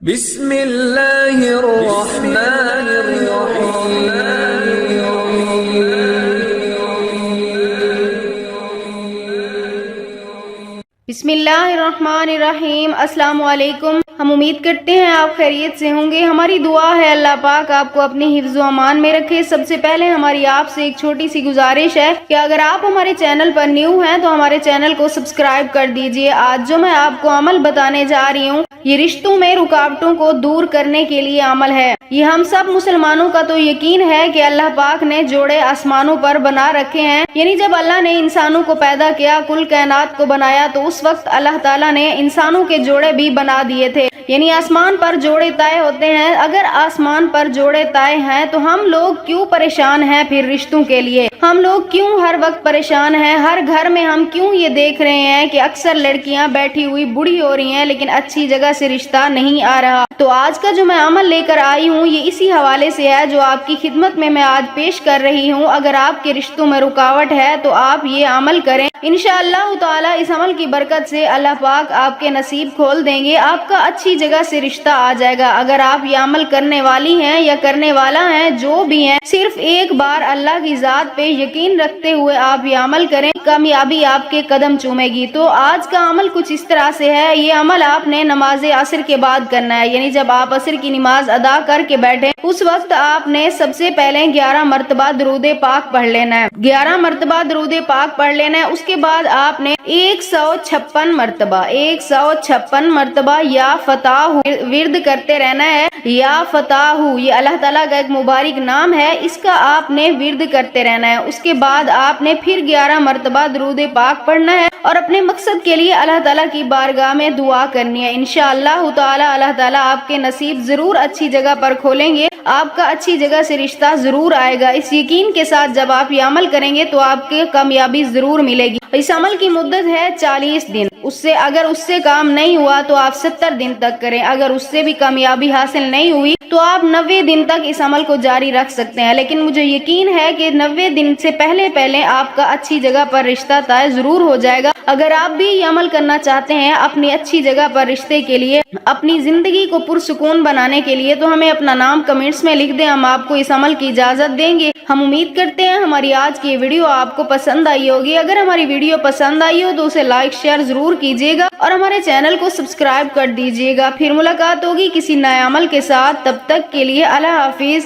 بسم اللہ الرحمن الرحیم بسم اللہ الرحمن الرحیم۔ السلام علیکم۔ ہم امید کرتے ہیں آپ خیریت سے ہوں گے۔ ہماری دعا ہے اللہ پاک آپ کو اپنے حفظ و امان میں رکھے۔ سب سے پہلے ہماری آپ سے ایک چھوٹی سی گزارش ہے کہ اگر آپ ہمارے چینل پر نیو ہیں تو ہمارے چینل کو سبسکرائب کر دیجئے۔ آج جو میں آپ کو عمل بتانے جا رہی ہوں یہ رشتوں میں رکاوٹوں کو دور کرنے کے لیے عمل ہے۔ یہ ہم سب مسلمانوں کا تو یقین ہے کہ اللہ پاک نے جوڑے آسمانوں پر بنا رکھے ہیں، یعنی جب اللہ نے انسانوں کو پیدا کیا، کل کائنات کو بنایا، تو اس وقت اللہ تعالیٰ نے انسانوں کے جوڑے بھی بنا دیے تھے، یعنی آسمان پر جوڑے طے ہوتے ہیں۔ اگر آسمان پر جوڑے طے ہیں تو ہم لوگ کیوں پریشان ہیں پھر رشتوں کے لیے؟ ہم لوگ کیوں ہر وقت پریشان ہیں؟ ہر گھر میں ہم کیوں یہ دیکھ رہے ہیں کہ اکثر لڑکیاں بیٹھی ہوئی بوڑھی ہو رہی ہیں لیکن اچھی جگہ سے رشتہ نہیں آ رہا؟ تو آج کا جو میں عمل لے کر آئی ہوں یہ اسی حوالے سے ہے جو آپ کی خدمت میں آج پیش کر رہی ہوں۔ اگر آپ کے رشتوں میں رکاوٹ ہے تو آپ یہ عمل کریں، انشاءاللہ تعالی اس عمل کی برکت سے اللہ پاک آپ کے نصیب کھول دیں گے، آپ کا اچھی جگہ سے رشتہ آ جائے گا۔ اگر آپ یہ عمل کرنے والی ہیں یا کرنے والا ہیں، جو بھی ہیں، صرف ایک بار اللہ کی ذات پہ یقین رکھتے ہوئے آپ یہ عمل کریں، کامیابی آپ کے قدم چومے گی۔ تو آج کا عمل کچھ اس طرح سے ہے۔ یہ عمل آپ نے نماز عصر کے بعد کرنا ہے، یعنی جب آپ عصر کی نماز ادا کر کے بیٹھیں اس وقت آپ نے سب سے پہلے 11 مرتبہ درود پاک پڑھ لینا ہے۔ 11 مرتبہ درود پاک پڑھ لینا ہے۔ اس کے بعد آپ نے 156 مرتبہ یا فتح ورد کرتے رہنا ہے۔ یا فتح یہ اللہ تعالیٰ کا ایک مبارک نام ہے، اس کا آپ نے ورد کرتے رہنا ہے۔ اس کے بعد آپ نے پھر 11 مرتبہ درود پاک پڑھنا ہے اور اپنے مقصد کے لیے اللہ تعالیٰ کی بارگاہ میں دعا کرنی ہے۔ انشاءاللہ تعالی اللہ تعالیٰ آپ کے نصیب ضرور اچھی جگہ پر کھولیں گے، آپ کا اچھی جگہ سے رشتہ ضرور آئے گا۔ اس یقین کے ساتھ جب آپ یہ عمل کریں گے تو آپ کے کامیابی ضرور ملے گی۔ اس عمل کی مدت ہے 40 دن، اگر اس سے کام نہیں ہوا تو آپ 70 دن تک کریں، اگر اس سے بھی کامیابی حاصل نہیں ہوئی تو آپ 90 دن تک اس عمل کو جاری رکھ سکتے ہیں۔ لیکن مجھے یقین ہے کہ 90 دن سے پہلے آپ کا اچھی جگہ پر رشتہ طے ضرور ہو جائے گا۔ اگر آپ بھی یہ عمل کرنا چاہتے ہیں اپنی اچھی جگہ پر رشتے کے لیے، اپنی زندگی کو پرسکون بنانے کے لیے، تو ہمیں اپنا نام کمنٹس میں لکھ دیں، ہم آپ کو اس عمل کی اجازت دیں گے۔ ہم امید کرتے ہیں ہماری آج کی ویڈیو آپ کو پسند آئی ہوگی۔ اگر ہماری ویڈیو پسند آئی ہو تو اسے لائک شیئر ضرور کیجیے گا اور ہمارے چینل کو سبسکرائب کر دیجیے گا۔ پھر ملاقات ہوگی کسی نئے عمل کے ساتھ، تب تک کے لیے اللہ حافظ۔